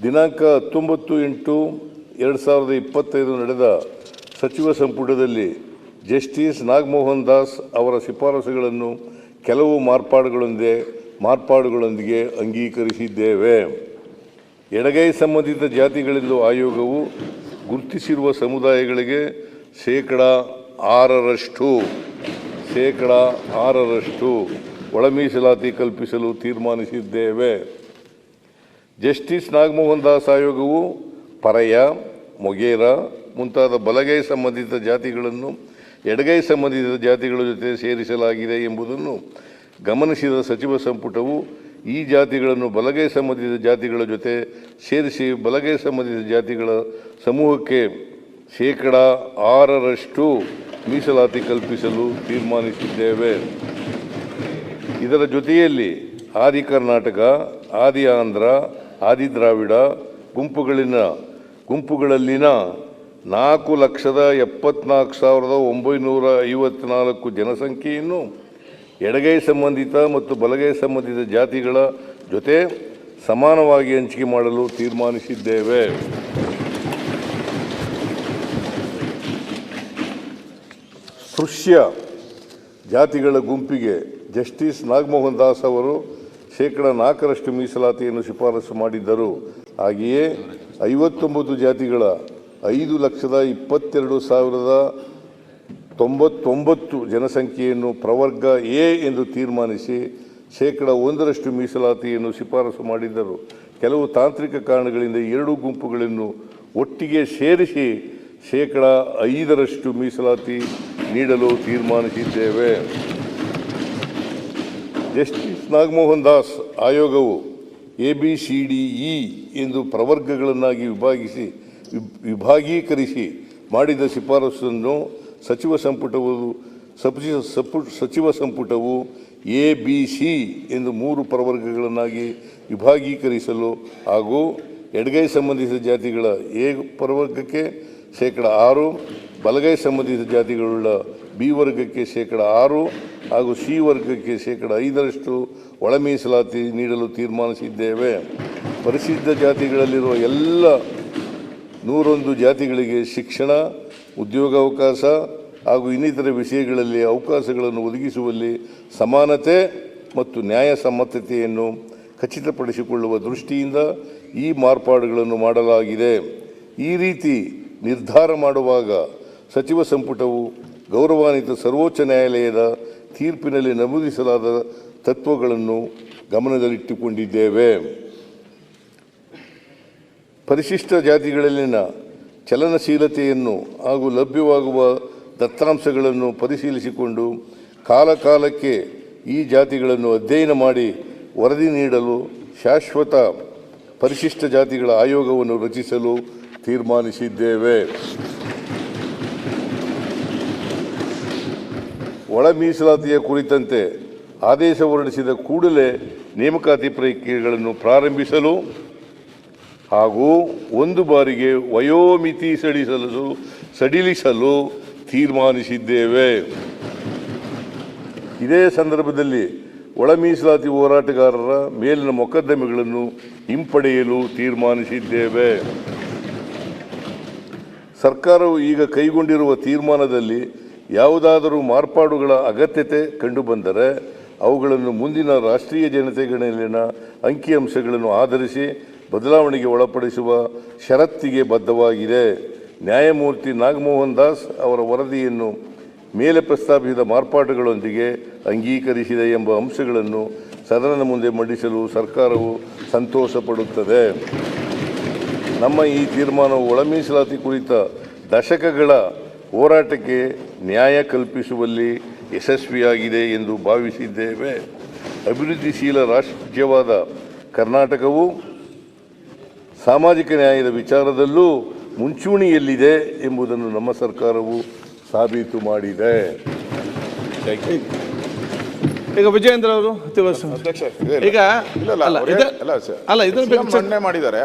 ದಿನಾಂಕ 19/8/2025 ನಡೆದ ಸಚಿವ ಸಂಪುಟದಲ್ಲಿ ಜಸ್ಟಿಸ್ ನಾಗಮೋಹನ್ ದಾಸ್ ಅವರ ಶಿಫಾರಸುಗಳನ್ನು ಕೆಲವು ಮಾರ್ಪಾಡುಗಳೊಂದಿಗೆ ಅಂಗೀಕರಿಸಿದ್ದೇವೆ. ಎಡಗೈ ಸಂಬಂಧಿತ ಜಾತಿಗಳೆಂದು ಆಯೋಗವು ಗುರುತಿಸಿರುವ ಸಮುದಾಯಗಳಿಗೆ ಶೇಕಡ 6% ಒಳ ಮೀಸಲಾತಿ ಕಲ್ಪಿಸಲು ತೀರ್ಮಾನಿಸಿದ್ದೇವೆ. ಜಸ್ಟಿಸ್ ನಾಗಮೋಹನ್ ದಾಸ್ ಆಯೋಗವು ಪರಯ್ಯ, ಮೊಗೇರ ಮುಂತಾದ ಬಲಗೈ ಸಂಬಂಧಿತ ಜಾತಿಗಳನ್ನು ಎಡಗೈ ಸಂಬಂಧಿತ ಜಾತಿಗಳ ಜೊತೆ ಸೇರಿಸಲಾಗಿದೆ ಎಂಬುದನ್ನು ಗಮನಿಸಿದ ಸಚಿವ ಸಂಪುಟವು ಈ ಜಾತಿಗಳನ್ನು ಬಲಗೈ ಸಂಬಂಧಿತ ಜಾತಿಗಳ ಜೊತೆ ಸೇರಿಸಿ ಬಲಗೈ ಸಂಬಂಧಿತ ಜಾತಿಗಳ ಸಮೂಹಕ್ಕೆ ಶೇಕಡ 6% ಮೀಸಲಾತಿ ಕಲ್ಪಿಸಲು ತೀರ್ಮಾನಿಸಿದ್ದೇವೆ. ಇದರ ಜೊತೆಯಲ್ಲಿ ಆದಿ ಕರ್ನಾಟಕ, ಆದಿ ಆಂಧ್ರ, ಆದಿ ದ್ರಾವಿಡ ಗುಂಪುಗಳಲ್ಲಿನ 4,74,954 ಜನಸಂಖ್ಯೆಯನ್ನು ಎಡಗೈ ಸಂಬಂಧಿತ ಮತ್ತು ಬಲಗೈ ಸಂಬಂಧಿತ ಜಾತಿಗಳ ಜೊತೆ ಸಮಾನವಾಗಿ ಹಂಚಿಕೆ ಮಾಡಲು ತೀರ್ಮಾನಿಸಿದ್ದೇವೆ. ಸ್ಪೃಶ್ಯ ಜಾತಿಗಳ ಗುಂಪಿಗೆ ಜಸ್ಟಿಸ್ ನಾಗಮೋಹನ್ ದಾಸ್ ಅವರು ಶೇಕಡ 4% ಮೀಸಲಾತಿಯನ್ನು ಶಿಫಾರಸು ಮಾಡಿದ್ದರು. ಹಾಗೆಯೇ 59 ಜಾತಿಗಳ 5,22,099 ಜನಸಂಖ್ಯೆಯನ್ನು ಪ್ರವರ್ಗ ಎ ಎಂದು ತೀರ್ಮಾನಿಸಿ ಶೇಕಡ 1% ಮೀಸಲಾತಿಯನ್ನು ಶಿಫಾರಸು ಮಾಡಿದ್ದರು. ಕೆಲವು ತಾಂತ್ರಿಕ ಕಾರಣಗಳಿಂದ ಎರಡೂ ಗುಂಪುಗಳನ್ನು ಒಟ್ಟಿಗೆ ಸೇರಿಸಿ ಶೇಕಡ 5% ಮೀಸಲಾತಿ ನೀಡಲು ತೀರ್ಮಾನಿಸಿದ್ದೇವೆ. ಜಸ್ಟಿಸ್ ನಾಗಮೋಹನ್ ದಾಸ್ ಆಯೋಗವು ABCDE ಎಂದು ಪ್ರವರ್ಗಗಳನ್ನಾಗಿ ವಿಭಾಗೀಕರಿಸಿ ಮಾಡಿದ ಶಿಫಾರಸನ್ನು ಸಚಿವ ಸಂಪುಟವು ABC ಎಂದು 3 ಪ್ರವರ್ಗಗಳನ್ನಾಗಿ ವಿಭಾಗೀಕರಿಸಲು ಹಾಗೂ ಎಡಗೈ ಸಂಬಂಧಿತ ಜಾತಿಗಳ ಎ ಪ್ರವರ್ಗಕ್ಕೆ ಶೇಕಡ 6, ಬಲಗೈ ಸಂಬಂಧಿತ ಜಾತಿಗಳುಳ್ಳ ಬಿ ವರ್ಗಕ್ಕೆ ಶೇಕಡ 6 ಹಾಗೂ ಸಿ ವರ್ಗಕ್ಕೆ ಶೇಕಡ 5% ಒಳ ಮೀಸಲಾತಿ ನೀಡಲು ತೀರ್ಮಾನಿಸಿದ್ದೇವೆ. ಪರಿಶಿಷ್ಟ ಜಾತಿಗಳಲ್ಲಿರುವ ಎಲ್ಲ 101 ಜಾತಿಗಳಿಗೆ ಶಿಕ್ಷಣ, ಉದ್ಯೋಗಾವಕಾಶ ಹಾಗೂ ಇನ್ನಿತರ ವಿಷಯಗಳಲ್ಲಿ ಅವಕಾಶಗಳನ್ನು ಒದಗಿಸುವಲ್ಲಿ ಸಮಾನತೆ ಮತ್ತು ನ್ಯಾಯಸಮ್ಮತತೆಯನ್ನು ಖಚಿತಪಡಿಸಿಕೊಳ್ಳುವ ದೃಷ್ಟಿಯಿಂದ ಈ ಮಾರ್ಪಾಡುಗಳನ್ನು ಮಾಡಲಾಗಿದೆ. ಈ ರೀತಿ ನಿರ್ಧಾರ ಮಾಡುವಾಗ ಸಚಿವ ಸಂಪುಟವು ಗೌರವಾನ್ವಿತ ಸರ್ವೋಚ್ಚ ನ್ಯಾಯಾಲಯದ ತೀರ್ಪಿನಲ್ಲಿ ನಮೂದಿಸಲಾದ ತತ್ವಗಳನ್ನು ಗಮನದಲ್ಲಿಟ್ಟುಕೊಂಡಿದ್ದೇವೆ. ಪರಿಶಿಷ್ಟ ಜಾತಿಗಳಲ್ಲಿನ ಚಲನಶೀಲತೆಯನ್ನು ಹಾಗೂ ಲಭ್ಯವಾಗುವ ದತ್ತಾಂಶಗಳನ್ನು ಪರಿಶೀಲಿಸಿಕೊಂಡು ಕಾಲಕಾಲಕ್ಕೆ ಈ ಜಾತಿಗಳನ್ನು ಅಧ್ಯಯನ ಮಾಡಿ ವರದಿ ನೀಡಲು ಶಾಶ್ವತ ಪರಿಶಿಷ್ಟ ಜಾತಿಗಳ ಆಯೋಗವನ್ನು ರಚಿಸಲು ತೀರ್ಮಾನಿಸಿದ್ದೇವೆ. ಒಳ ಮೀಸಲಾತಿಯ ಕುರಿತಂತೆ ಆದೇಶ ಹೊರಡಿಸಿದ ಕೂಡಲೇ ನೇಮಕಾತಿ ಪ್ರಕ್ರಿಯೆಗಳನ್ನು ಪ್ರಾರಂಭಿಸಲು ಹಾಗೂ ಒಂದು ಬಾರಿಗೆ ವಯೋಮಿತಿ ಸಡಿಲಿಸಲು ತೀರ್ಮಾನಿಸಿದ್ದೇವೆ. ಇದೇ ಸಂದರ್ಭದಲ್ಲಿ ಒಳ ಮೀಸಲಾತಿ ಹೋರಾಟಗಾರರ ಮೇಲಿನ ಮೊಕದ್ದಮೆಗಳನ್ನು ಹಿಂಪಡೆಯಲು ತೀರ್ಮಾನಿಸಿದ್ದೇವೆ. ಸರ್ಕಾರವು ಈಗ ಕೈಗೊಂಡಿರುವ ತೀರ್ಮಾನದಲ್ಲಿ ಯಾವುದಾದರೂ ಮಾರ್ಪಾಡುಗಳ ಅಗತ್ಯತೆ ಕಂಡುಬಂದರೆ ಅವುಗಳನ್ನು ಮುಂದಿನ ರಾಷ್ಟ್ರೀಯ ಜನತೆಗಳಲ್ಲಿನ ಅಂಕಿಅಂಶಗಳನ್ನು ಆಧರಿಸಿ ಬದಲಾವಣೆಗೆ ಒಳಪಡಿಸುವ ಷರತ್ತಿಗೆ ಬದ್ಧವಾಗಿದೆ. ನ್ಯಾಯಮೂರ್ತಿ ನಾಗಮೋಹನ್ ದಾಸ್ ಅವರ ವರದಿಯನ್ನು ಮೇಲೆ ಪ್ರಸ್ತಾಪಿಸಿದ ಮಾರ್ಪಾಡುಗಳೊಂದಿಗೆ ಅಂಗೀಕರಿಸಿದೆ ಎಂಬ ಅಂಶಗಳನ್ನು ಸದನದ ಮುಂದೆ ಮಂಡಿಸಲು ಸರ್ಕಾರವು ಸಂತೋಷ ಪಡುತ್ತದೆ. ನಮ್ಮ ಈ ತೀರ್ಮಾನವು ಒಳ ಮೀಸಲಾತಿ ಕುರಿತ ದಶಕಗಳ ಹೋರಾಟಕ್ಕೆ ನ್ಯಾಯ ಕಲ್ಪಿಸುವಲ್ಲಿ ಯಶಸ್ವಿಯಾಗಿದೆ ಎಂದು ಭಾವಿಸಿದ್ದೇವೆ. ಅಭಿವೃದ್ಧಿಶೀಲ ರಾಜ್ಯವಾದ ಕರ್ನಾಟಕವು ಸಾಮಾಜಿಕ ನ್ಯಾಯದ ವಿಚಾರದಲ್ಲೂ ಮುಂಚೂಣಿಯಲ್ಲಿದೆ ಎಂಬುದನ್ನು ನಮ್ಮ ಸರ್ಕಾರವು ಸಾಬೀತು ಮಾಡಿದೆ. ಈಗ ವಿಜಯೇಂದ್ರ ಅವರು ಅಲ್ಲ ಇದನ್ನು ಮಾಡಿದ್ದಾರೆ.